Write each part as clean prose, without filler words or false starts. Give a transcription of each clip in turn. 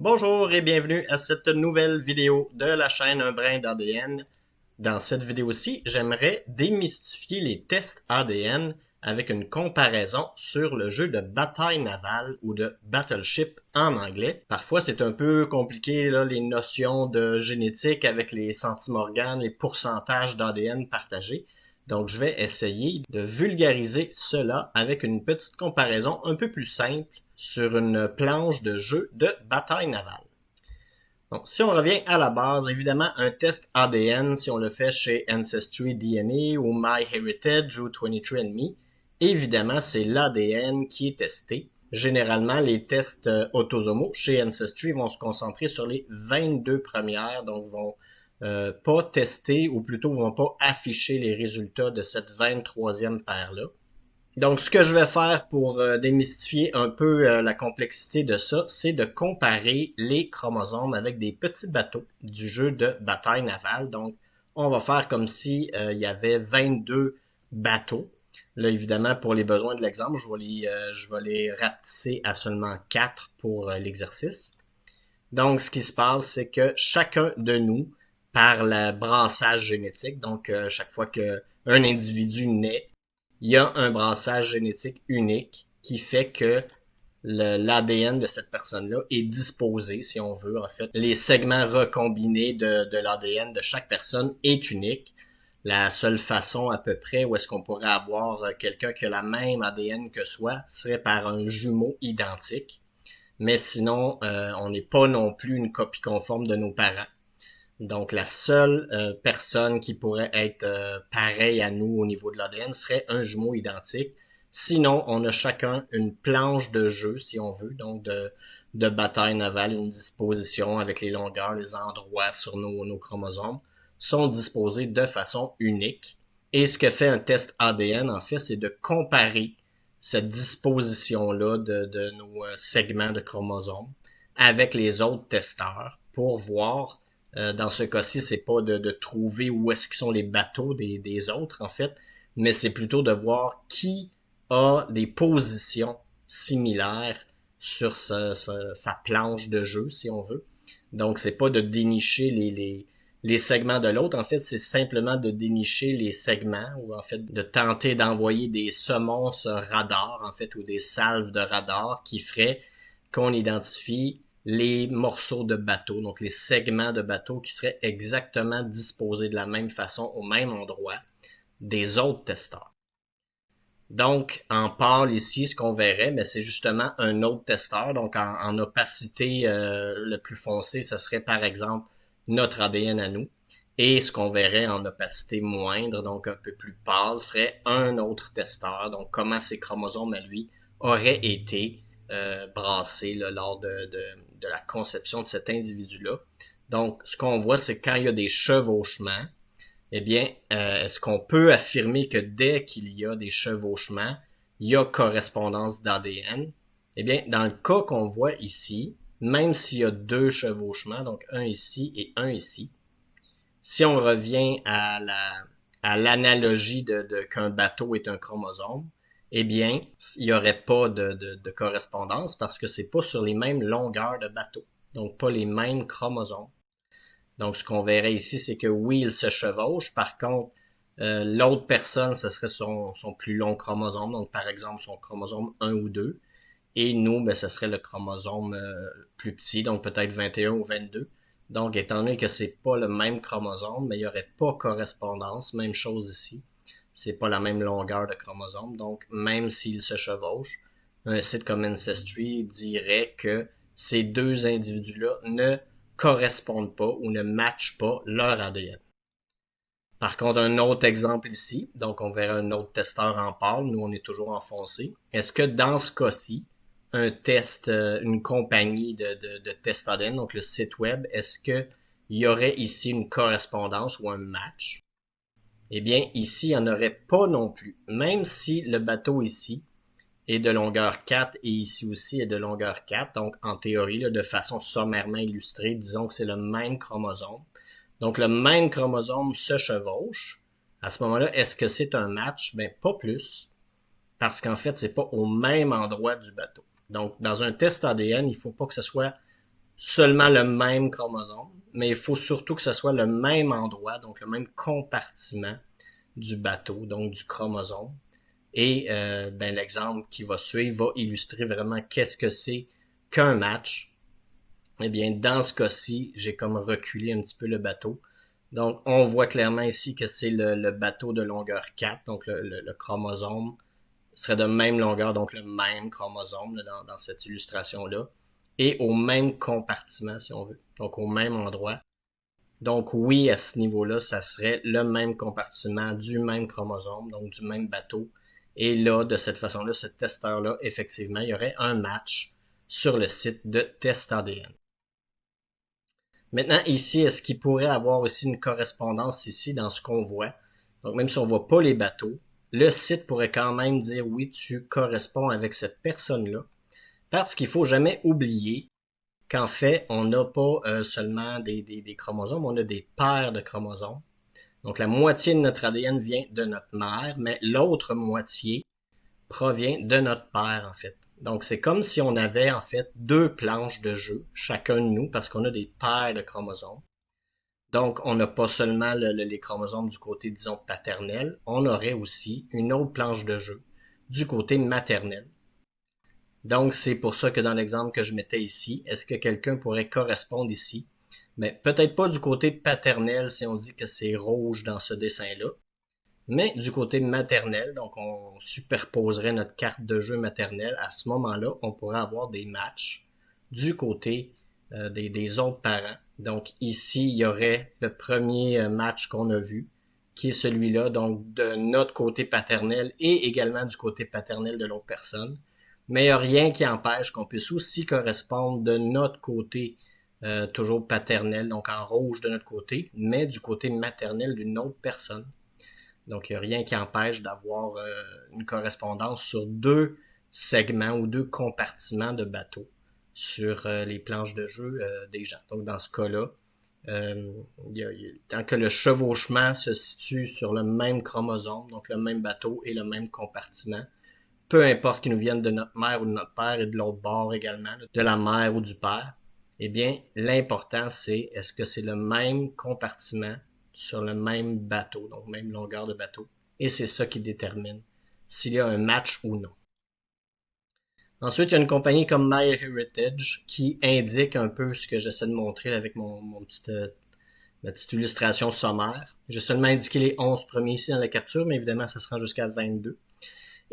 Bonjour et bienvenue à cette nouvelle vidéo de la chaîne Un brin d'ADN. Dans cette vidéo-ci, j'aimerais démystifier les tests ADN avec une comparaison sur le jeu de bataille navale ou de Battleship en anglais. Parfois, c'est un peu compliqué, là, les notions de génétique avec les centimorganes, les pourcentages d'ADN partagés. Donc, je vais essayer de vulgariser cela avec une petite comparaison un peu plus simple sur une planche de jeu de bataille navale. Donc, si on revient à la base, évidemment, un test ADN, si on le fait chez Ancestry DNA ou MyHeritage ou 23andMe, évidemment, c'est l'ADN qui est testé. Généralement, les tests autosomaux chez Ancestry vont se concentrer sur les 22 premières, donc vont pas tester ou plutôt vont pas afficher les résultats de cette 23e paire-là. Donc, ce que je vais faire pour démystifier un peu la complexité de ça, c'est de comparer les chromosomes avec des petits bateaux du jeu de bataille navale. Donc, on va faire comme si il y avait 22 bateaux. Là, évidemment, pour les besoins de l'exemple, je vais les rapetisser à seulement 4 pour l'exercice. Donc, ce qui se passe, c'est que chacun de nous, par le brassage génétique, donc chaque fois qu'un individu naît, il y a un brassage génétique unique qui fait que l'ADN de cette personne-là est disposé, si on veut, en fait. Les segments recombinés de l'ADN de chaque personne est unique. La seule façon à peu près où est-ce qu'on pourrait avoir quelqu'un qui a la même ADN que soi serait par un jumeau identique. Mais sinon, on n'est pas non plus une copie conforme de nos parents. Donc, la seule personne qui pourrait être pareille à nous au niveau de l'ADN serait un jumeau identique. Sinon, on a chacun une planche de jeu, si on veut, donc de bataille navale, une disposition avec les longueurs, les endroits sur nos chromosomes, sont disposés de façon unique. Et ce que fait un test ADN, en fait, c'est de comparer cette disposition-là de nos segments de chromosomes avec les autres testeurs pour voir dans ce cas-ci, c'est pas de trouver où est-ce qu'ils sont les bateaux des autres, en fait, mais c'est plutôt de voir qui a des positions similaires sur sa planche de jeu, si on veut. Donc, c'est pas de dénicher les segments de l'autre. En fait, c'est simplement de dénicher les segments ou en fait de tenter d'envoyer des semonces radar, en fait, ou des salves de radar qui feraient qu'on identifie les morceaux de bateau, donc les segments de bateau qui seraient exactement disposés de la même façon au même endroit des autres testeurs. Donc, en pâle ici, ce qu'on verrait, mais c'est justement un autre testeur. Donc, en opacité le plus foncé, ce serait par exemple notre ADN à nous. Et ce qu'on verrait en opacité moindre, donc un peu plus pâle, serait un autre testeur. Donc, comment ces chromosomes à lui auraient été brassés là, lors de la conception de cet individu-là. Donc, ce qu'on voit, c'est quand il y a des chevauchements, eh bien, est-ce qu'on peut affirmer que dès qu'il y a des chevauchements, il y a correspondance d'ADN? Eh bien, dans le cas qu'on voit ici, même s'il y a deux chevauchements, donc un ici et un ici, si on revient à l'analogie de qu'un bateau est un chromosome, eh bien, il n'y aurait pas de correspondance parce que c'est pas sur les mêmes longueurs de bateau, donc pas les mêmes chromosomes. Donc, ce qu'on verrait ici, c'est que oui, il se chevauche. Par contre, l'autre personne, ce serait son plus long chromosome. Donc, par exemple, son chromosome 1 ou 2. Et nous, ben, ce serait le chromosome plus petit, donc peut-être 21 ou 22. Donc, étant donné que c'est pas le même chromosome, mais il n'y aurait pas correspondance. Même chose ici. C'est pas la même longueur de chromosome. Donc, même s'il se chevauche, un site comme Ancestry dirait que ces deux individus-là ne correspondent pas ou ne matchent pas leur ADN. Par contre, un autre exemple ici, donc on verra un autre testeur en pâle, nous on est toujours en foncé. Est-ce que dans ce cas-ci, un test, une compagnie de test ADN, donc le site web, est-ce qu'il y aurait ici une correspondance ou un match? Eh bien, ici, il n'y en aurait pas non plus. Même si le bateau ici est de longueur 4 et ici aussi est de longueur 4. Donc, en théorie, là, de façon sommairement illustrée, disons que c'est le même chromosome. Donc, le même chromosome se chevauche. À ce moment-là, est-ce que c'est un match? Ben, pas plus. Parce qu'en fait, c'est pas au même endroit du bateau. Donc, dans un test ADN, il faut pas que ce soit seulement le même chromosome, mais il faut surtout que ce soit le même endroit, donc le même compartiment du bateau, donc du chromosome. Et ben, l'exemple qui va suivre va illustrer vraiment qu'est-ce que c'est qu'un match. Eh bien, dans ce cas-ci, j'ai comme reculé un petit peu le bateau. Donc, on voit clairement ici que c'est le bateau de longueur 4, donc le chromosome serait de même longueur, donc le même chromosome là, dans cette illustration-là, et au même compartiment, si on veut, donc au même endroit. Donc oui, à ce niveau-là, ça serait le même compartiment du même chromosome, donc du même bateau. Et là, de cette façon-là, ce testeur-là, effectivement, il y aurait un match sur le site de Test ADN. Maintenant, ici, est-ce qu'il pourrait avoir aussi une correspondance ici dans ce qu'on voit? Donc, même si on voit pas les bateaux, le site pourrait quand même dire oui, tu corresponds avec cette personne-là. Parce qu'il faut jamais oublier qu'en fait, on n'a pas seulement des chromosomes, on a des paires de chromosomes. Donc, la moitié de notre ADN vient de notre mère, mais l'autre moitié provient de notre père, en fait. Donc, c'est comme si on avait, en fait, deux planches de jeu, chacun de nous, parce qu'on a des paires de chromosomes. Donc, on n'a pas seulement les chromosomes du côté, disons, paternel, on aurait aussi une autre planche de jeu du côté maternel. Donc, c'est pour ça que dans l'exemple que je mettais ici, est-ce que quelqu'un pourrait correspondre ici? Mais peut-être pas du côté paternel si on dit que c'est rouge dans ce dessin-là, mais du côté maternel, donc on superposerait notre carte de jeu maternelle. À ce moment-là, on pourrait avoir des matchs du côté des autres parents. Donc ici, il y aurait le premier match qu'on a vu, qui est celui-là, donc de notre côté paternel et également du côté paternel de l'autre personne. Mais il n'y a rien qui empêche qu'on puisse aussi correspondre de notre côté toujours paternel, donc en rouge de notre côté, mais du côté maternel d'une autre personne. Donc, il n'y a rien qui empêche d'avoir une correspondance sur deux segments ou deux compartiments de bateau sur les planches de jeu des gens. Donc, dans ce cas-là, tant que le chevauchement se situe sur le même chromosome, donc le même bateau et le même compartiment, peu importe qu'ils nous viennent de notre mère ou de notre père et de l'autre bord également, de la mère ou du père, eh bien, l'important c'est est-ce que c'est le même compartiment sur le même bateau, donc même longueur de bateau. Et c'est ça qui détermine s'il y a un match ou non. Ensuite, il y a une compagnie comme MyHeritage qui indique un peu ce que j'essaie de montrer avec ma petite illustration sommaire. J'ai seulement indiqué les 11 premiers ici dans la capture, mais évidemment, ça se rend jusqu'à 22.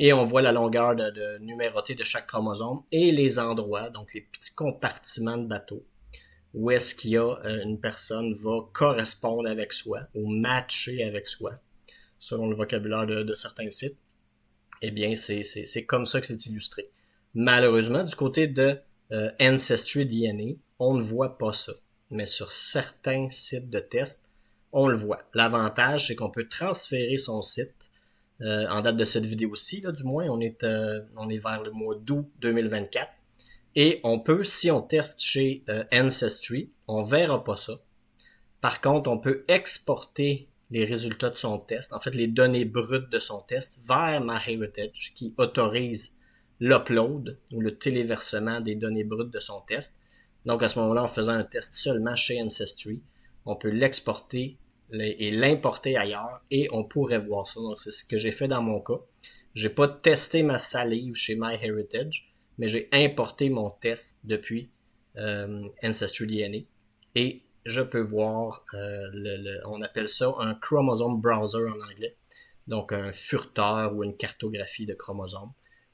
Et on voit la longueur de numérotée de chaque chromosome et les endroits, donc les petits compartiments de bateau, où est-ce qu'il y a une personne va correspondre avec soi ou matcher avec soi, selon le vocabulaire de certains sites. Eh bien, c'est comme ça que c'est illustré. Malheureusement, du côté de Ancestry DNA, on ne voit pas ça. Mais sur certains sites de test, on le voit. L'avantage, c'est qu'on peut transférer son site en date de cette vidéo-ci, là, du moins, on est vers le mois d'août 2024. Et on peut, si on teste chez Ancestry, on verra pas ça. Par contre, on peut exporter les résultats de son test, en fait les données brutes de son test, vers MyHeritage, qui autorise l'upload ou le téléversement des données brutes de son test. Donc à ce moment-là, en faisant un test seulement chez Ancestry, on peut l'exporter et l'importer ailleurs et on pourrait voir ça. Donc c'est ce que j'ai fait dans mon cas. J'ai pas testé ma salive chez MyHeritage, mais j'ai importé mon test depuis Ancestry DNA et je peux voir, on appelle ça un chromosome browser en anglais, donc un furteur ou une cartographie de chromosomes,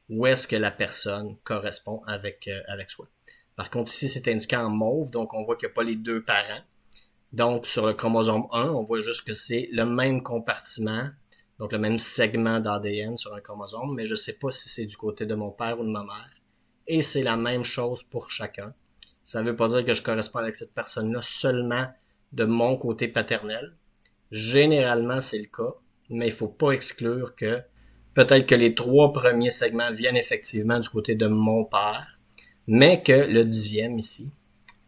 où est-ce que la personne correspond avec soi. Par contre, ici, c'est indiqué en mauve, donc on voit qu'il n'y a pas les deux parents. Donc, sur le chromosome 1, on voit juste que c'est le même compartiment, donc le même segment d'ADN sur un chromosome, mais je ne sais pas si c'est du côté de mon père ou de ma mère. Et c'est la même chose pour chacun. Ça ne veut pas dire que je corresponds avec cette personne-là seulement de mon côté paternel. Généralement, c'est le cas, mais il ne faut pas exclure que peut-être que les 3 premiers segments viennent effectivement du côté de mon père, mais que le 10e ici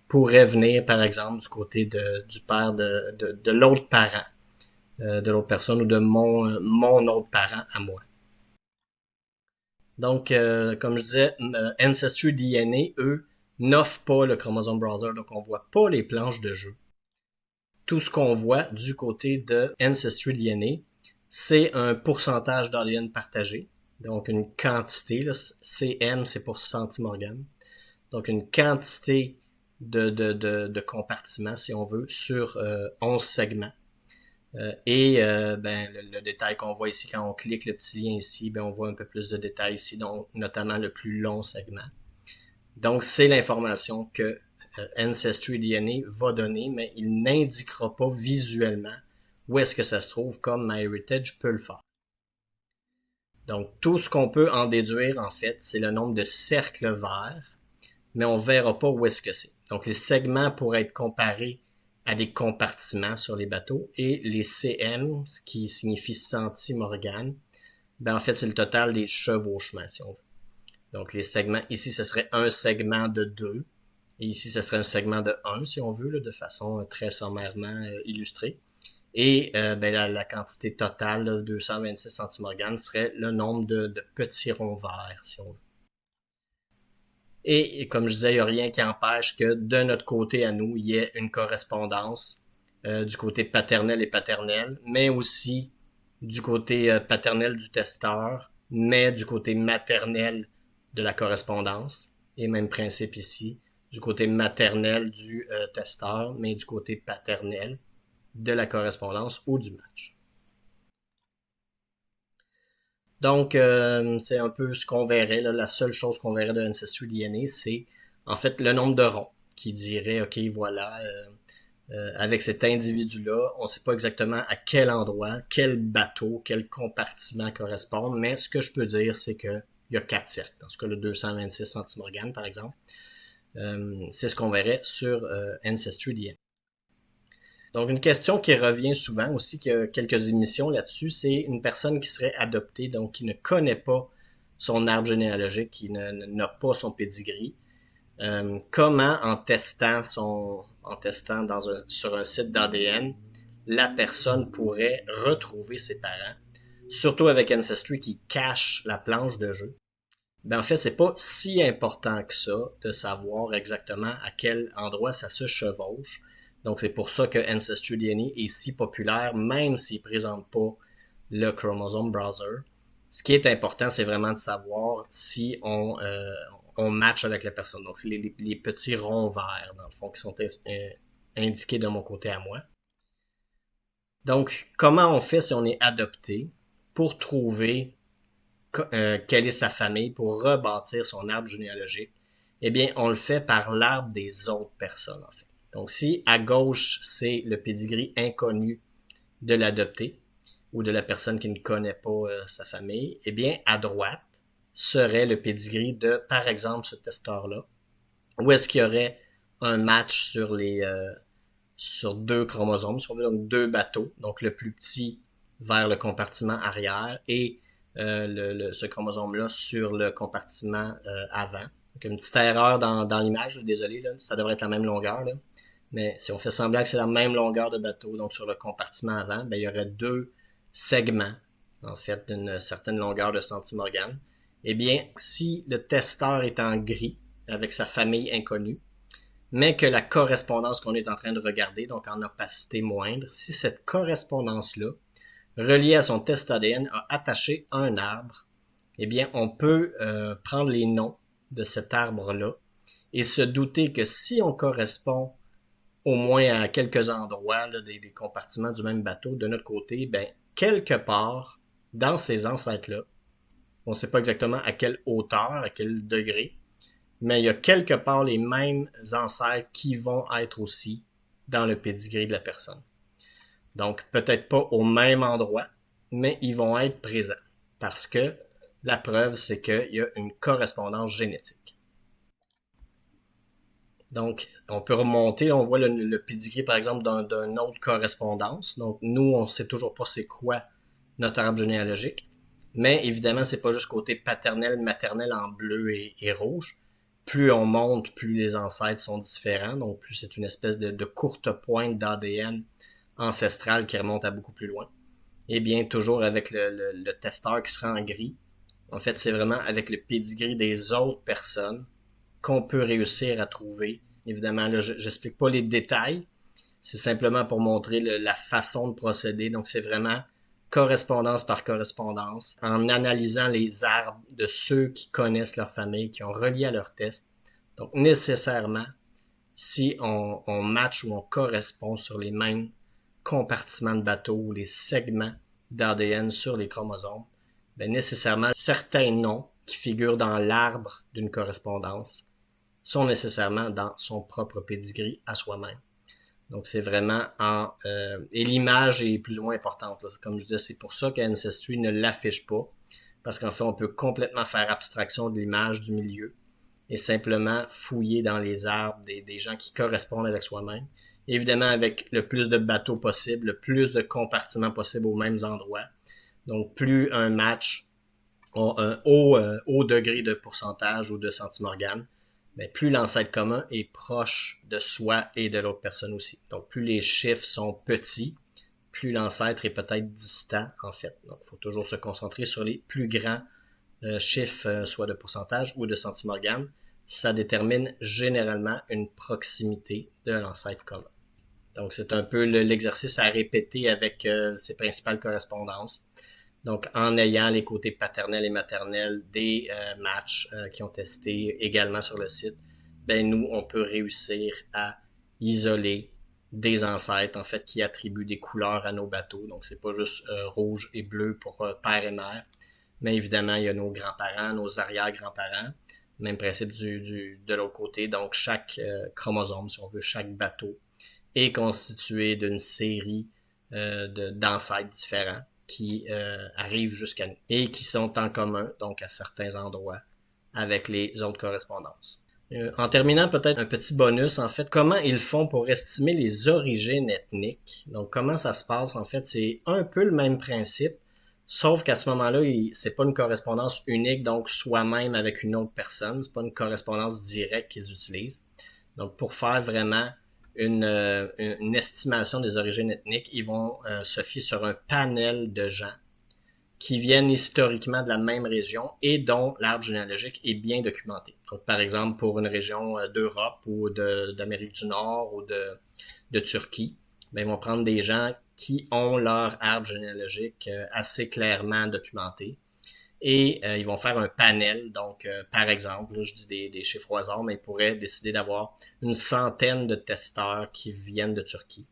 pourrait venir, par exemple, du côté du père de l'autre parent, de l'autre personne ou de mon autre parent à moi. Donc, comme je disais, Ancestry DNA, eux, n'offre pas le chromosome browser, donc on voit pas les planches de jeu. Tout ce qu'on voit du côté de Ancestry DNA, c'est un pourcentage d'ADN partagé, donc une quantité, là, CM c'est pour centimorgane, donc une quantité de compartiments, si on veut, sur 11 segments. Le détail qu'on voit ici, quand on clique le petit lien ici, on voit un peu plus de détails ici, donc notamment le plus long segment. Donc, c'est l'information que Ancestry DNA va donner, mais il n'indiquera pas visuellement où est-ce que ça se trouve, comme MyHeritage peut le faire. Donc, tout ce qu'on peut en déduire, en fait, c'est le nombre de cercles verts, mais on ne verra pas où est-ce que c'est. Donc, les segments pourraient être comparés à des compartiments sur les bateaux, et les CM, ce qui signifie centimorgane, en fait, c'est le total des chevauchements, si on veut. Donc, les segments, ici, ce serait un segment de 2, et ici, ce serait un segment de 1, si on veut, là, de façon très sommairement illustrée. Et la quantité totale, là, 226 centimorganes, serait le nombre de petits ronds verts, si on veut. Et comme je disais, il n'y a rien qui empêche que de notre côté à nous, il y ait une correspondance du côté paternel et paternel, mais aussi du côté paternel du testeur, mais du côté maternel de la correspondance. Et même principe ici, du côté maternel du testeur, mais du côté paternel de la correspondance ou du match. Donc, c'est un peu ce qu'on verrait. Là, la seule chose qu'on verrait de Ancestry DNA, c'est en fait le nombre de ronds qui dirait, OK, voilà, avec cet individu-là, on ne sait pas exactement à quel endroit, quel bateau, quel compartiment correspondent, mais ce que je peux dire, c'est qu'il y a 4 cercles. Dans ce cas, le 226 centimorganes, par exemple. C'est ce qu'on verrait sur Ancestry DNA. Donc, une question qui revient souvent aussi, qu'il y a quelques émissions là-dessus, c'est une personne qui serait adoptée, donc qui ne connaît pas son arbre généalogique, qui n'a pas son pedigree. Comment, en testant sur un site d'ADN, la personne pourrait retrouver ses parents, surtout avec Ancestry qui cache la planche de jeu. En fait, c'est pas si important que ça de savoir exactement à quel endroit ça se chevauche. Donc, c'est pour ça que Ancestry DNA est si populaire, même s'il présente pas le chromosome browser. Ce qui est important, c'est vraiment de savoir si on match avec la personne. Donc, c'est les petits ronds verts, dans le fond, qui sont indiqués de mon côté à moi. Donc, comment on fait si on est adopté pour trouver quelle est sa famille, pour rebâtir son arbre généalogique? Eh bien, on le fait par l'arbre des autres personnes, en fait. Donc, si à gauche, c'est le pedigree inconnu de l'adopté ou de la personne qui ne connaît pas sa famille, eh bien, à droite serait le pedigree de, par exemple, ce testeur-là, où est-ce qu'il y aurait un match sur 2 chromosomes, si on veut, donc 2 bateaux, donc le plus petit vers le compartiment arrière et ce chromosome-là sur le compartiment avant. Donc, une petite erreur dans l'image, désolé, là, ça devrait être la même longueur, là. Mais si on fait semblant que c'est la même longueur de bateau, donc sur le compartiment avant, il y aurait 2 segments, en fait, d'une certaine longueur de centimorgane. Eh bien, si le testeur est en gris, avec sa famille inconnue, mais que la correspondance qu'on est en train de regarder, donc en opacité moindre, si cette correspondance-là, reliée à son test ADN, a attaché un arbre, eh bien, on peut prendre les noms de cet arbre-là et se douter que si on correspond au moins à quelques endroits là, des compartiments du même bateau, de notre côté, quelque part, dans ces ancêtres-là, on ne sait pas exactement à quelle hauteur, à quel degré, mais il y a quelque part les mêmes ancêtres qui vont être aussi dans le pedigree de la personne. Donc, peut-être pas au même endroit, mais ils vont être présents. Parce que la preuve, c'est qu'il y a une correspondance génétique. Donc, on peut remonter, on voit le pedigree, par exemple, d'une autre correspondance. Donc, nous, on ne sait toujours pas c'est quoi notre arbre généalogique. Mais évidemment, c'est pas juste côté paternel, maternel en bleu et rouge. Plus on monte, plus les ancêtres sont différents. Donc, plus c'est une espèce de courte pointe d'ADN ancestral qui remonte à beaucoup plus loin. Et bien, toujours avec le testeur qui sera en gris. En fait, c'est vraiment avec le pedigree des autres personnes qu'on peut réussir à trouver. Évidemment, là, j'explique pas les détails. C'est simplement pour montrer la façon de procéder. Donc, c'est vraiment correspondance par correspondance, en analysant les arbres de ceux qui connaissent leur famille, qui ont relié à leur test. Donc, nécessairement, si on match ou on correspond sur les mêmes compartiments de bateau ou les segments d'ADN sur les chromosomes, ben nécessairement, certains noms qui figurent dans l'arbre d'une correspondance sont nécessairement dans son propre pedigree à soi-même. Donc, c'est vraiment et l'image est plus ou moins importante. Là. Comme je disais, c'est pour ça qu'Ancestry ne l'affiche pas. Parce qu'en fait, on peut complètement faire abstraction de l'image du milieu et simplement fouiller dans les arbres des gens qui correspondent avec soi-même. Évidemment, avec le plus de bateaux possible, le plus de compartiments possible aux mêmes endroits. Donc, plus un match a un haut degré de pourcentage ou de centimorgane, mais plus l'ancêtre commun est proche de soi et de l'autre personne aussi. Donc, plus les chiffres sont petits, plus l'ancêtre est peut-être distant, en fait. Donc, il faut toujours se concentrer sur les plus grands chiffres, soit de pourcentage ou de centimorgane. Ça détermine généralement une proximité de l'ancêtre commun. Donc, c'est un peu l'exercice à répéter avec ces principales correspondances. Donc, en ayant les côtés paternels et maternels des matchs qui ont testé également sur le site, ben nous, on peut réussir à isoler des ancêtres, en fait, qui attribuent des couleurs à nos bateaux. Donc, c'est pas juste rouge et bleu pour père et mère, mais évidemment, il y a nos grands-parents, nos arrière-grands-parents. Même principe de l'autre côté. Donc, chaque chromosome, si on veut, chaque bateau, est constitué d'une série d'ancêtres différents qui arrivent jusqu'à nous et qui sont en commun, donc à certains endroits, avec les autres correspondances. En terminant, peut-être un petit bonus, en fait, comment ils font pour estimer les origines ethniques. Donc, comment ça se passe, en fait, c'est un peu le même principe, sauf qu'à ce moment-là, c'est pas une correspondance unique, donc soi-même avec une autre personne, c'est pas une correspondance directe qu'ils utilisent. Donc, pour faire vraiment une estimation des origines ethniques, ils vont se fier sur un panel de gens qui viennent historiquement de la même région et dont l'arbre généalogique est bien documenté. Donc, par exemple, pour une région d'Europe ou d'Amérique du Nord ou de Turquie, ben, ils vont prendre des gens qui ont leur arbre généalogique assez clairement documenté. Et ils vont faire un panel. Donc, par exemple, là, je dis des chiffres au hasard, mais ils pourraient décider d'avoir une centaine de testeurs qui viennent de Turquie.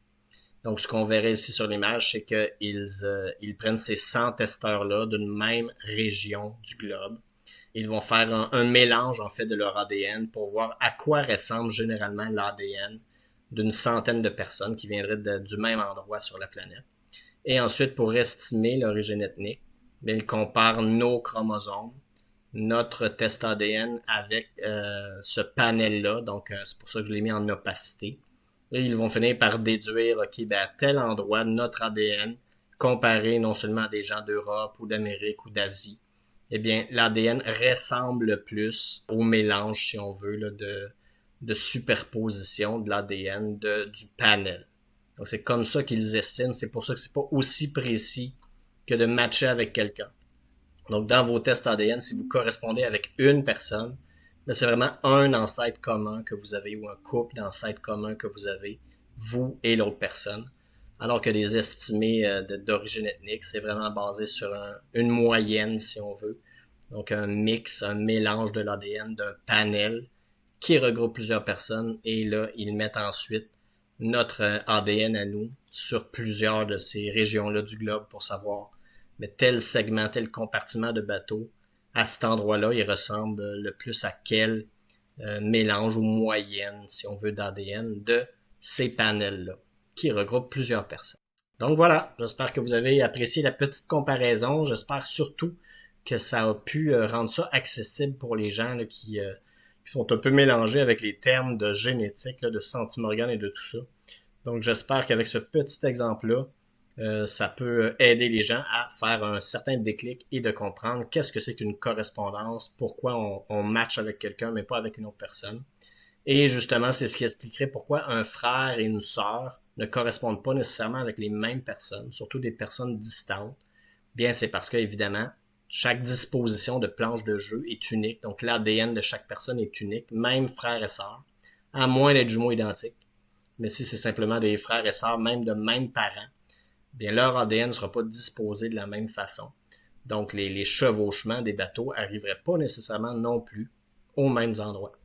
Donc, ce qu'on verrait ici sur l'image, c'est qu'ils prennent ces 100 testeurs-là d'une même région du globe. Ils vont faire un mélange, en fait, de leur ADN pour voir à quoi ressemble généralement l'ADN d'une centaine de personnes qui viendraient du même endroit sur la planète. Et ensuite, pour estimer l'origine ethnique, bien, ils comparent nos chromosomes, notre test ADN avec ce panel-là. Donc, c'est pour ça que je l'ai mis en opacité. Et ils vont finir par déduire, OK, ben à tel endroit, notre ADN, comparé non seulement à des gens d'Europe ou d'Amérique ou d'Asie, eh bien, l'ADN ressemble le plus au mélange, si on veut, là, de superposition de l'ADN du panel. Donc, c'est comme ça qu'ils estiment. C'est pour ça que c'est pas aussi précis que de matcher avec quelqu'un. Donc, dans vos tests ADN, si vous correspondez avec une personne, c'est vraiment un ancêtre commun que vous avez ou un couple d'ancêtres communs que vous avez, vous et l'autre personne. Alors que les estimés d'origine ethnique, c'est vraiment basé sur une moyenne, si on veut. Donc, un mix, un mélange de l'ADN d'un panel qui regroupe plusieurs personnes. Et là, ils mettent ensuite notre ADN à nous sur plusieurs de ces régions-là du globe pour savoir mais tel segment, tel compartiment de bateau, à cet endroit-là, il ressemble le plus à quel mélange ou moyenne, si on veut, d'ADN de ces panels-là, qui regroupent plusieurs personnes. Donc voilà, j'espère que vous avez apprécié la petite comparaison. J'espère surtout que ça a pu rendre ça accessible pour les gens là, qui sont un peu mélangés avec les termes de génétique, là, de centimorgane et de tout ça. Donc j'espère qu'avec ce petit exemple-là, ça peut aider les gens à faire un certain déclic et de comprendre qu'est-ce que c'est qu'une correspondance, pourquoi on match avec quelqu'un mais pas avec une autre personne. Et justement, c'est ce qui expliquerait pourquoi un frère et une sœur ne correspondent pas nécessairement avec les mêmes personnes, surtout des personnes distantes. Bien, c'est parce que, évidemment, Chaque disposition de planche de jeu est unique, donc l'ADN de chaque personne est unique, même frères et sœurs, à moins d'être jumeaux identiques. Mais si c'est simplement des frères et sœurs, même de même parents, bien leur ADN ne sera pas disposé de la même façon. Donc les chevauchements des bateaux n'arriveraient pas nécessairement non plus aux mêmes endroits.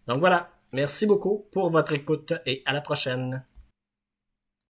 Donc voilà, merci beaucoup pour votre écoute et à la prochaine.